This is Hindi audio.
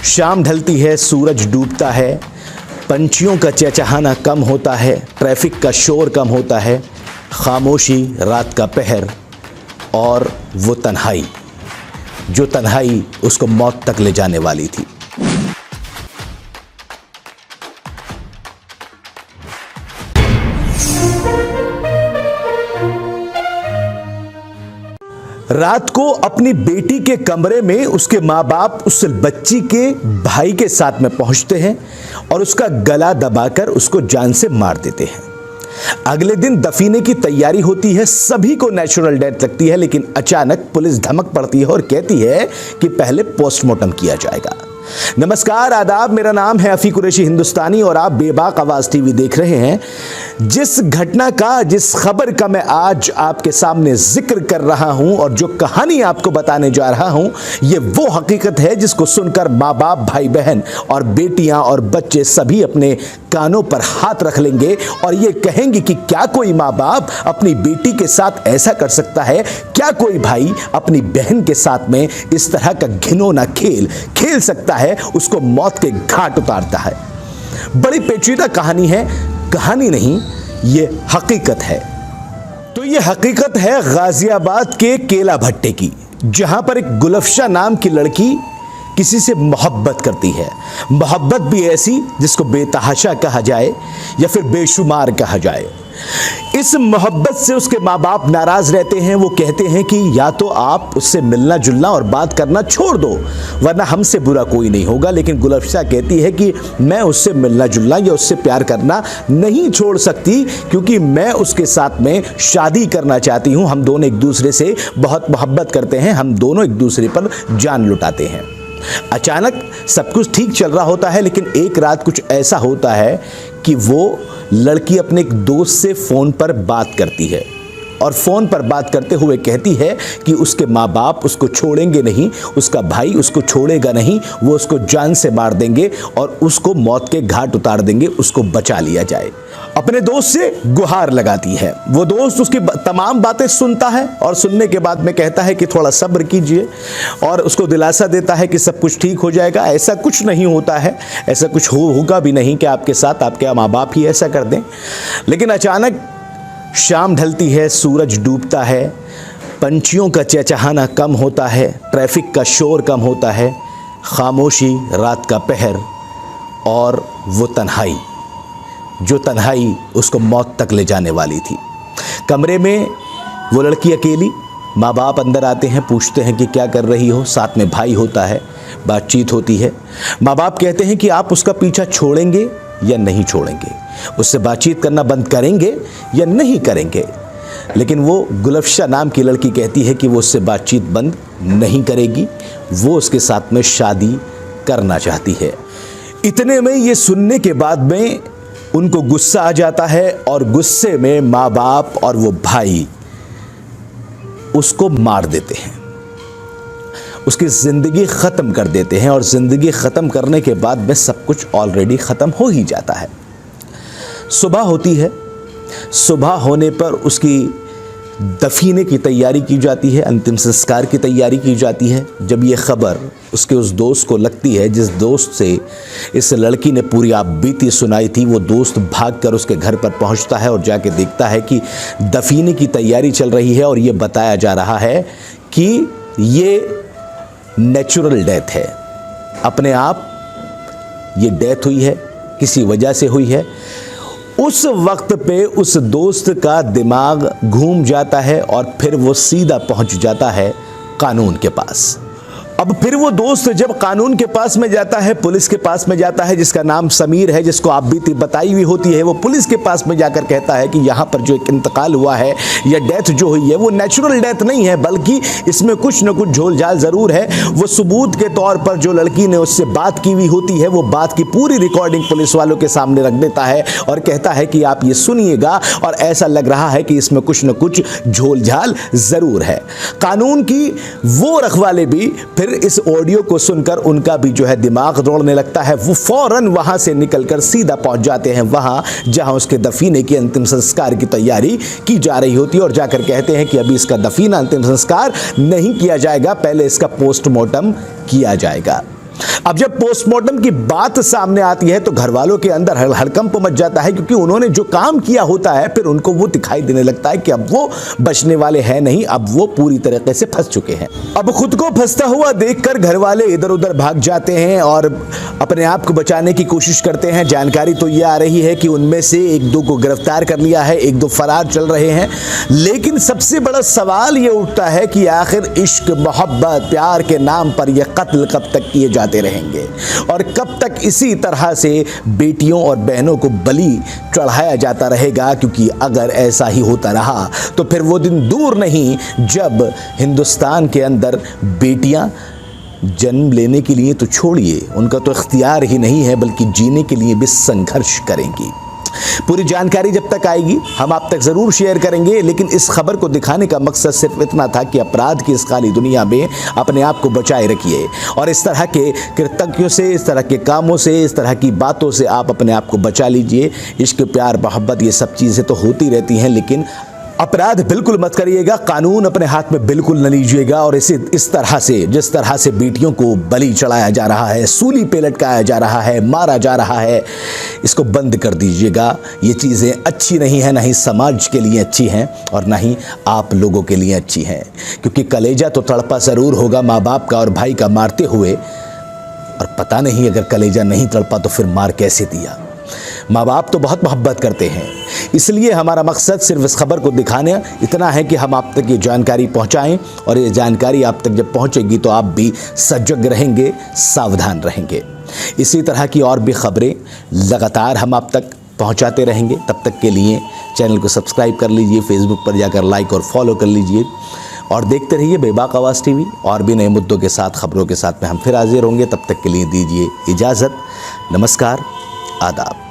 शाम ढलती है, सूरज डूबता है, पंछियों का चहचहाना कम होता है, ट्रैफिक का शोर कम होता है, खामोशी, रात का पहर और वो तन्हाई, जो तन्हाई उसको मौत तक ले जाने वाली थी। रात को अपनी बेटी के कमरे में उसके माँ बाप उस बच्ची के भाई के साथ में पहुंचते हैं और उसका गला दबाकर उसको जान से मार देते हैं। अगले दिन दफीने की तैयारी होती है, सभी को नेचुरल डेथ लगती है, लेकिन अचानक पुलिस धमक पड़ती है और कहती है कि पहले पोस्टमार्टम किया जाएगा। नमस्कार, आदाब, मेरा नाम है अफी कुरैशी हिंदुस्तानी और आप बेबाक आवाज टीवी देख रहे हैं। जिस घटना का, जिस खबर का मैं आज आपके सामने जिक्र कर रहा हूं और जो कहानी आपको बताने जा रहा हूं, ये वो हकीकत है जिसको सुनकर माँ बाप, भाई बहन और बेटियां और बच्चे सभी अपने कानों पर हाथ रख लेंगे और ये कहेंगे कि क्या कोई माँ बाप अपनी बेटी के साथ ऐसा कर सकता है? क्या कोई भाई अपनी बहन के साथ में इस तरह का घिनौना खेल खेल सकता है, उसको मौत के घाट उतारता है? बड़ी पेचीदा कहानी है, कहानी नहीं, ये हकीकत है। तो ये हकीकत है गाजियाबाद के केला भट्टे की, जहां पर एक गुलफशा नाम की लड़की किसी से मोहब्बत करती है। मोहब्बत भी ऐसी जिसको बेतहाशा कहा जाए या फिर बेशुमार कहा जाए। इस मोहब्बत से उसके माँ बाप नाराज रहते हैं। वो कहते हैं कि या तो आप उससे मिलना जुलना और बात करना छोड़ दो, वरना हमसे बुरा कोई नहीं होगा। लेकिन गुलफशा कहती है कि मैं उससे मिलना जुलना या उससे प्यार करना नहीं छोड़ सकती, क्योंकि मैं उसके साथ में शादी करना चाहती हूँ। हम दोनों एक दूसरे से बहुत मोहब्बत करते हैं, हम दोनों एक दूसरे पर जान लुटाते हैं। अचानक सब कुछ ठीक चल रहा होता है, लेकिन एक रात कुछ ऐसा होता है कि वो लड़की अपने एक दोस्त से फोन पर बात करती है और फोन पर बात करते हुए कहती है कि उसके माँ बाप उसको छोड़ेंगे नहीं, उसका भाई उसको छोड़ेगा नहीं, वो उसको जान से मार देंगे और उसको मौत के घाट उतार देंगे, उसको बचा लिया जाए। अपने दोस्त से गुहार लगाती है। वो दोस्त उसकी तमाम बातें सुनता है और सुनने के बाद में कहता है कि थोड़ा सब्र कीजिए और उसको दिलासा देता है कि सब कुछ ठीक हो जाएगा। ऐसा कुछ नहीं होता है, ऐसा कुछ होगा भी नहीं कि आपके साथ आपके माँ बाप ही ऐसा कर दें। लेकिन अचानक शाम ढलती है, सूरज डूबता है, पंछियों का चहचहाना कम होता है, ट्रैफिक का शोर कम होता है, खामोशी, रात का पहर और वो तन्हाई, जो तन्हाई उसको मौत तक ले जाने वाली थी। कमरे में वो लड़की अकेली, माँ बाप अंदर आते हैं, पूछते हैं कि क्या कर रही हो। साथ में भाई होता है, बातचीत होती है। माँ बाप कहते हैं कि आप उसका पीछा छोड़ेंगे या नहीं छोड़ेंगे, उससे बातचीत करना बंद करेंगे या नहीं करेंगे। लेकिन वो गुलफशा नाम की लड़की कहती है कि वो उससे बातचीत बंद नहीं करेगी, वो उसके साथ में शादी करना चाहती है। इतने में ये सुनने के बाद में उनको गुस्सा आ जाता है और गुस्से में माँ बाप और वो भाई उसको मार देते हैं, उसकी ज़िंदगी ख़त्म कर देते हैं। और ज़िंदगी ख़त्म करने के बाद में सब कुछ ऑलरेडी ख़त्म हो ही जाता है। सुबह होती है, सुबह होने पर उसकी दफीने की तैयारी की जाती है, अंतिम संस्कार की तैयारी की जाती है। जब ये खबर उसके उस दोस्त को लगती है जिस दोस्त से इस लड़की ने पूरी आप बीती सुनाई थी, वो दोस्त भागकर उसके घर पर पहुंचता है और जाके देखता है कि दफीने की तैयारी चल रही है और ये बताया जा रहा है कि ये नेचुरल डेथ है, अपने आप ये डेथ हुई है, किसी वजह से हुई है। उस वक्त पे उस दोस्त का दिमाग घूम जाता है और फिर वो सीधा पहुंच जाता है कानून के पास। अब फिर वो दोस्त जब कानून के पास में जाता है, पुलिस के पास में जाता है, जिसका नाम समीर है, जिसको आप बीती बताई हुई होती है, वो पुलिस के पास में जाकर कहता है कि यहाँ पर जो एक इंतकाल हुआ है या डेथ जो हुई है वो नेचुरल डेथ नहीं है, बल्कि इसमें कुछ न कुछ झोलझाल ज़रूर है। वो सबूत के तौर पर जो लड़की ने उससे बात की हुई होती है, वो बात की पूरी रिकॉर्डिंग पुलिस वालों के सामने रख देता है और कहता है कि आप ये सुनिएगा और ऐसा लग रहा है कि इसमें कुछ न कुछ झोलझाल ज़रूर है। कानून की वो रखवाले भी फिर इस ऑडियो को सुनकर उनका भी जो है दिमाग दौड़ने लगता है। वो फौरन वहां से निकलकर सीधा पहुंच जाते हैं वहां जहां उसके दफीने की अंतिम संस्कार की तैयारी की जा रही होती है और जाकर कहते हैं कि अभी इसका दफीना अंतिम संस्कार नहीं किया जाएगा, पहले इसका पोस्टमार्टम किया जाएगा। अब जब पोस्टमार्टम की बात सामने आती है तो घर वालों के अंदर हड़कंप मच जाता है, क्योंकि उन्होंने जो काम किया होता है फिर उनको वो दिखाई देने लगता है कि अब वो बचने वाले हैं नहीं, अब वो पूरी तरीके से फंस चुके हैं। अब खुद को फंसता हुआ देखकर घर वाले इधर उधर भाग जाते हैं और अपने आप को बचाने की कोशिश करते हैं। जानकारी तो ये आ रही है कि उनमें से 1-2 को गिरफ्तार कर लिया है, 1-2 फरार चल रहे हैं। लेकिन सबसे बड़ा सवाल ये उठता है कि आखिर इश्क, मोहब्बत, प्यार के नाम पर ये कत्ल कब तक किए जाते रहेंगे और कब तक इसी तरह से बेटियों और बहनों को बलि चढ़ाया जाता रहेगा? क्योंकि अगर ऐसा ही होता रहा तो फिर वो दिन दूर नहीं जब हिंदुस्तान के अंदर बेटियां जन्म लेने के लिए तो छोड़िए, उनका तो इख्तियार ही नहीं है, बल्कि जीने के लिए भी संघर्ष करेंगी। पूरी जानकारी जब तक आएगी हम आप तक ज़रूर शेयर करेंगे, लेकिन इस खबर को दिखाने का मकसद सिर्फ इतना था कि अपराध की इस काली दुनिया में अपने आप को बचाए रखिए और इस तरह के कृतज्ञों से, इस तरह के कामों से, इस तरह की बातों से आप अपने आप को बचा लीजिए। इश्क, प्यार, मोहब्बत ये सब चीज़ें तो होती रहती हैं, लेकिन अपराध बिल्कुल मत करिएगा, कानून अपने हाथ में बिल्कुल न लीजिएगा। और इस तरह से, जिस तरह से बेटियों को बलि चढ़ाया जा रहा है, सूली पे लटकाया जा रहा है, मारा जा रहा है, इसको बंद कर दीजिएगा। ये चीज़ें अच्छी नहीं हैं, ना ही समाज के लिए अच्छी हैं और ना ही आप लोगों के लिए अच्छी हैं। क्योंकि कलेजा तो तड़पा ज़रूर होगा माँ बाप का और भाई का मारते हुए, और पता नहीं अगर कलेजा नहीं तड़पा तो फिर मार कैसे दिया। माँ बाप तो बहुत मोहब्बत करते हैं, इसलिए हमारा मकसद सिर्फ इस खबर को दिखाना इतना है कि हम आप तक ये जानकारी पहुंचाएं और ये जानकारी आप तक जब पहुंचेगी तो आप भी सजग रहेंगे, सावधान रहेंगे। इसी तरह की और भी खबरें लगातार हम आप तक पहुंचाते रहेंगे। तब तक के लिए चैनल को सब्सक्राइब कर लीजिए, फेसबुक पर जाकर लाइक और फॉलो कर लीजिए और देखते रहिए बेबाक आवाज़ टीवी। और भी नए मुद्दों के साथ, खबरों के साथ में हम फिर हाजिर होंगे। तब तक के लिए दीजिए इजाज़त। नमस्कार, आदाब।